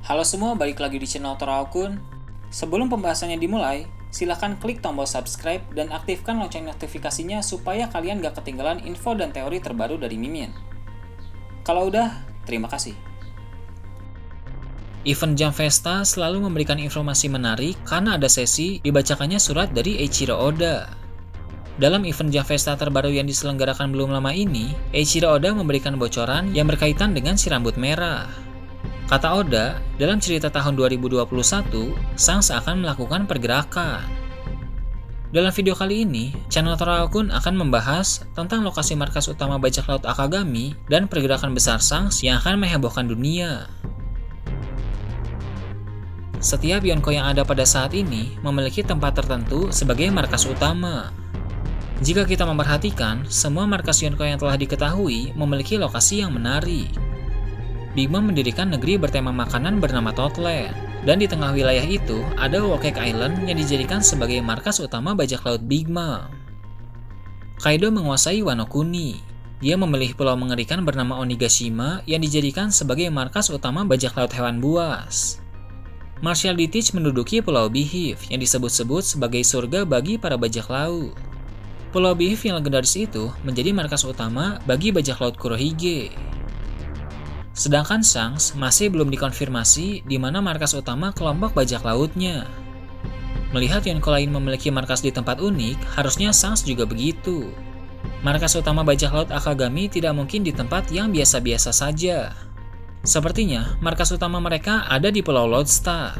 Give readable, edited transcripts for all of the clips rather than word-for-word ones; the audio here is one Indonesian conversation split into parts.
Halo semua, balik lagi di channel Toraokun. Sebelum pembahasannya dimulai, silahkan klik tombol subscribe dan aktifkan lonceng notifikasinya supaya kalian gak ketinggalan info dan teori terbaru dari Mimin. Kalau udah, terima kasih. Event Jump Festa selalu memberikan informasi menarik karena ada sesi dibacakannya surat dari Eiichiro Oda. Dalam event Jump Festa terbaru yang diselenggarakan belum lama ini, Eiichiro Oda memberikan bocoran yang berkaitan dengan si rambut merah. Kata Oda, dalam cerita tahun 2021, Shanks akan melakukan pergerakan. Dalam video kali ini, channel Toraokun akan membahas tentang lokasi markas utama bajak laut Akagami dan pergerakan besar Shanks yang akan menghebohkan dunia. Setiap Yonko yang ada pada saat ini memiliki tempat tertentu sebagai markas utama. Jika kita memperhatikan, semua markas Yonko yang telah diketahui memiliki lokasi yang menarik. Big Mom mendirikan negeri bertema makanan bernama Toadland, dan di tengah wilayah itu ada Wokek Island yang dijadikan sebagai markas utama bajak laut Big Mom. Kaido menguasai Wano Kuni. Dia memilih pulau mengerikan bernama Onigashima yang dijadikan sebagai markas utama bajak laut hewan buas. Marshall D. Teach menduduki Pulau Beehive yang disebut-sebut sebagai surga bagi para bajak laut. Pulau Beehive yang legendaris itu menjadi markas utama bagi bajak laut Kurohige. Sedangkan Shanks masih belum dikonfirmasi di mana markas utama kelompok bajak lautnya. Melihat Yonko lain memiliki markas di tempat unik, harusnya Shanks juga begitu. Markas utama bajak laut Akagami tidak mungkin di tempat yang biasa-biasa saja. Sepertinya, markas utama mereka ada di Pulau Lodestar.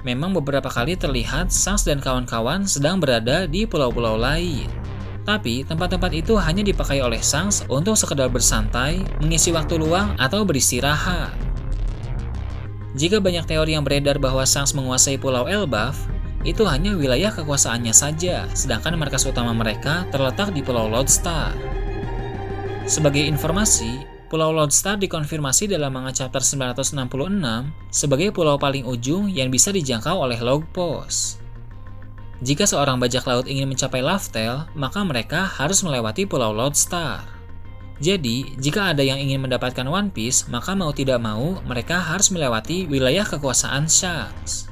Memang beberapa kali terlihat Shanks dan kawan-kawan sedang berada di pulau-pulau lain. Tapi, tempat-tempat itu hanya dipakai oleh Shanks untuk sekedar bersantai, mengisi waktu luang, atau beristirahat. Jika banyak teori yang beredar bahwa Shanks menguasai Pulau Elbaf, itu hanya wilayah kekuasaannya saja, sedangkan markas utama mereka terletak di Pulau Lodestar. Sebagai informasi, Pulau Lodestar dikonfirmasi dalam manga chapter 966 sebagai pulau paling ujung yang bisa dijangkau oleh log post. Jika seorang bajak laut ingin mencapai Laftel, maka mereka harus melewati Pulau Lodestar. Jadi, jika ada yang ingin mendapatkan One Piece, maka mau tidak mau, mereka harus melewati wilayah kekuasaan Shanks.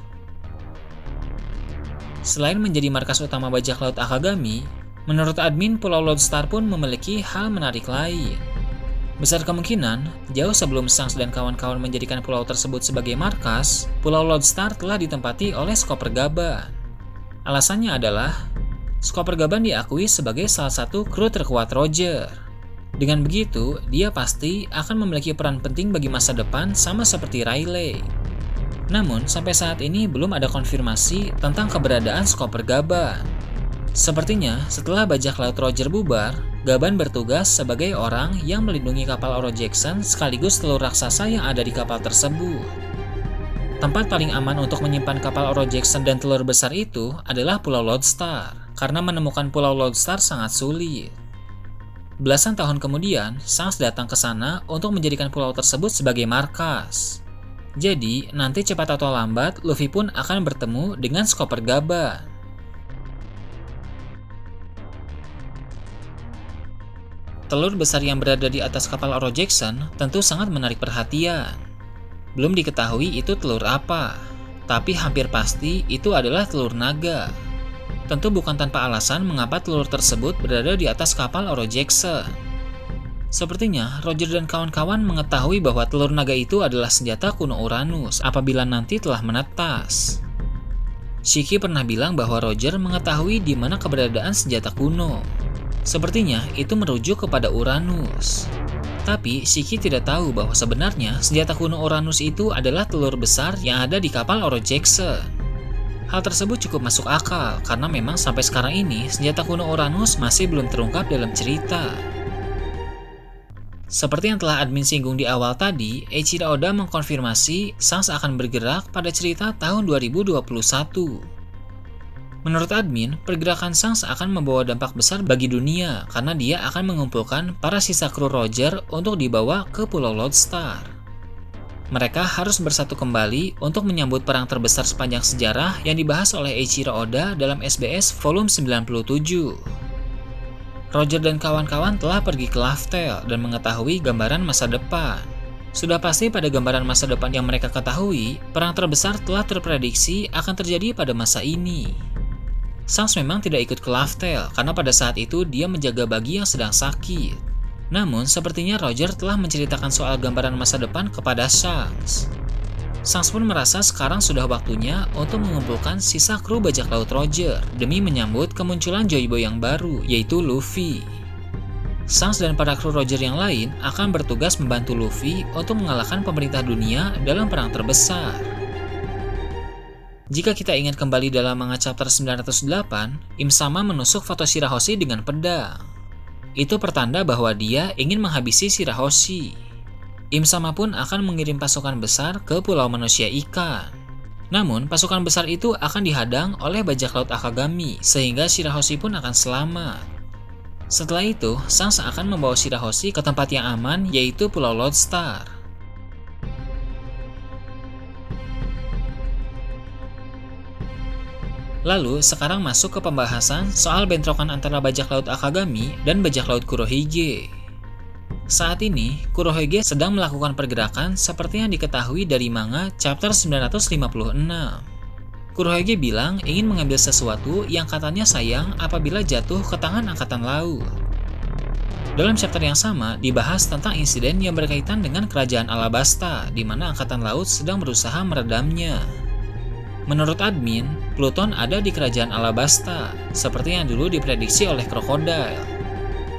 Selain menjadi markas utama bajak laut Akagami, menurut admin Pulau Lodestar pun memiliki hal menarik lain. Besar kemungkinan, jauh sebelum Shanks dan kawan-kawan menjadikan pulau tersebut sebagai markas, Pulau Lodestar telah ditempati oleh Skopper Gaban. Alasannya adalah, Skopper Gaban diakui sebagai salah satu kru terkuat Roger. Dengan begitu, dia pasti akan memiliki peran penting bagi masa depan sama seperti Riley. Namun, sampai saat ini belum ada konfirmasi tentang keberadaan Skopper Gaban. Sepertinya, setelah bajak laut Roger bubar, Gaban bertugas sebagai orang yang melindungi kapal Oro Jackson sekaligus telur raksasa yang ada di kapal tersebut. Tempat paling aman untuk menyimpan kapal Oro Jackson dan telur besar itu adalah Pulau Lodestar, karena menemukan Pulau Lodestar sangat sulit. Belasan tahun kemudian, Shanks datang ke sana untuk menjadikan pulau tersebut sebagai markas. Jadi, nanti cepat atau lambat, Luffy pun akan bertemu dengan Skopper Gaban. Telur besar yang berada di atas kapal Oro Jackson tentu sangat menarik perhatian. Belum diketahui itu telur apa, tapi hampir pasti itu adalah telur naga. Tentu bukan tanpa alasan mengapa telur tersebut berada di atas kapal Oro Jackson. Sepertinya Roger dan kawan-kawan mengetahui bahwa telur naga itu adalah senjata kuno Uranus apabila nanti telah menetas. Shiki pernah bilang bahwa Roger mengetahui di mana keberadaan senjata kuno. Sepertinya itu merujuk kepada Uranus. Tapi, Shiki tidak tahu bahwa sebenarnya senjata kuno Uranus itu adalah telur besar yang ada di kapal Oro Jackson. Hal tersebut cukup masuk akal, karena memang sampai sekarang ini senjata kuno Uranus masih belum terungkap dalam cerita. Seperti yang telah admin singgung di awal tadi, Eiichiro Oda mengkonfirmasi Shanks akan bergerak pada cerita tahun 2021. Menurut admin, pergerakan Shanks akan membawa dampak besar bagi dunia karena dia akan mengumpulkan para sisa kru Roger untuk dibawa ke Pulau Lodestar. Mereka harus bersatu kembali untuk menyambut perang terbesar sepanjang sejarah yang dibahas oleh Eiichiro Oda dalam SBS volume 97. Roger dan kawan-kawan telah pergi ke Laftel dan mengetahui gambaran masa depan. Sudah pasti pada gambaran masa depan yang mereka ketahui, perang terbesar telah terprediksi akan terjadi pada masa ini. Shanks memang tidak ikut ke Laftel karena pada saat itu dia menjaga Buggy yang sedang sakit. Namun, sepertinya Roger telah menceritakan soal gambaran masa depan kepada Shanks. Shanks pun merasa sekarang sudah waktunya untuk mengumpulkan sisa kru bajak laut Roger demi menyambut kemunculan Joy Boy yang baru, yaitu Luffy. Shanks dan para kru Roger yang lain akan bertugas membantu Luffy untuk mengalahkan pemerintah dunia dalam perang terbesar. Jika kita ingat kembali dalam manga chapter 908, Im Sama menusuk foto Shirahoshi dengan pedang. Itu pertanda bahwa dia ingin menghabisi Shirahoshi. Im Sama pun akan mengirim pasukan besar ke Pulau Manusia Ikan. Namun, pasukan besar itu akan dihadang oleh bajak laut Akagami, sehingga Shirahoshi pun akan selamat. Setelah itu, Shanks akan membawa Shirahoshi ke tempat yang aman, yaitu Pulau Lodestar. Lalu, sekarang masuk ke pembahasan soal bentrokan antara bajak laut Akagami dan bajak laut Kurohige. Saat ini, Kurohige sedang melakukan pergerakan seperti yang diketahui dari manga chapter 956. Kurohige bilang ingin mengambil sesuatu yang katanya sayang apabila jatuh ke tangan angkatan laut. Dalam chapter yang sama, dibahas tentang insiden yang berkaitan dengan kerajaan Alabasta, di mana angkatan laut sedang berusaha meredamnya. Menurut admin, Pluton ada di kerajaan Alabasta, seperti yang dulu diprediksi oleh Crocodile.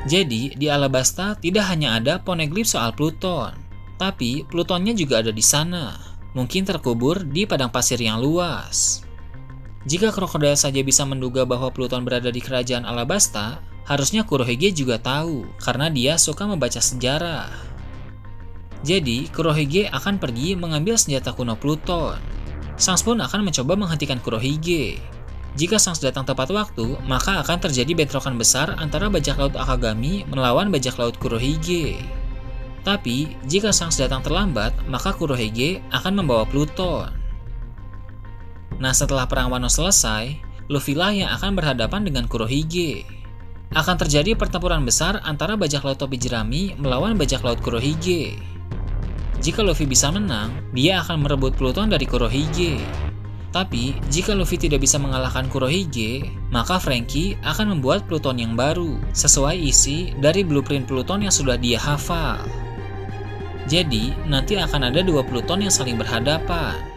Jadi, di Alabasta tidak hanya ada poneglyph soal Pluton, tapi Plutonnya juga ada di sana, mungkin terkubur di padang pasir yang luas. Jika Crocodile saja bisa menduga bahwa Pluton berada di kerajaan Alabasta, harusnya Kurohige juga tahu, karena dia suka membaca sejarah. Jadi, Kurohige akan pergi mengambil senjata kuno Pluton. Shanks pun akan mencoba menghentikan Kurohige. Jika Shanks datang tepat waktu, maka akan terjadi bentrokan besar antara bajak laut Akagami melawan bajak laut Kurohige. Tapi, jika Shanks datang terlambat, maka Kurohige akan membawa Pluton. Nah, setelah perang Wano selesai, Luffy lah yang akan berhadapan dengan Kurohige. Akan terjadi pertempuran besar antara bajak laut topi jerami melawan bajak laut Kurohige. Jika Luffy bisa menang, dia akan merebut Pluton dari Kurohige. Tapi, jika Luffy tidak bisa mengalahkan Kurohige, maka Franky akan membuat Pluton yang baru, sesuai isi dari blueprint Pluton yang sudah dia hafal. Jadi, nanti akan ada dua Pluton yang saling berhadapan.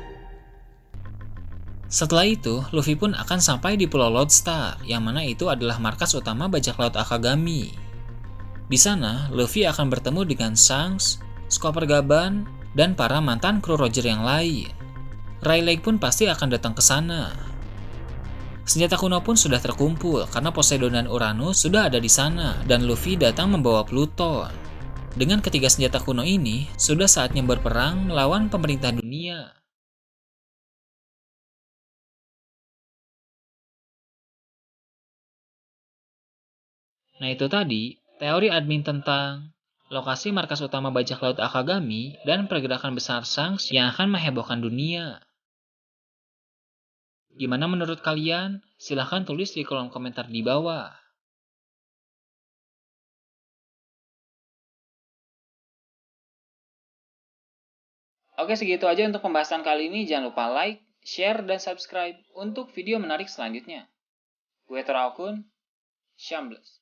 Setelah itu, Luffy pun akan sampai di Pulau Lodestar, yang mana itu adalah markas utama bajak laut Akagami. Di sana, Luffy akan bertemu dengan Shanks, Chopper Gaban, dan para mantan kru Roger yang lain. Rayleigh pun pasti akan datang ke sana. Senjata kuno pun sudah terkumpul karena Poseidon dan Uranus sudah ada di sana, dan Luffy datang membawa Pluton. Dengan ketiga senjata kuno ini, sudah saatnya berperang melawan pemerintah dunia. Nah, itu tadi teori admin tentang lokasi markas utama bajak laut Akagami dan pergerakan besar Shanks yang akan menghebohkan dunia. Gimana menurut kalian? Silahkan tulis di kolom komentar di bawah. Oke, segitu aja untuk pembahasan kali ini. Jangan lupa like, share, dan subscribe untuk video menarik selanjutnya. Gue Tora Okun, Shambles.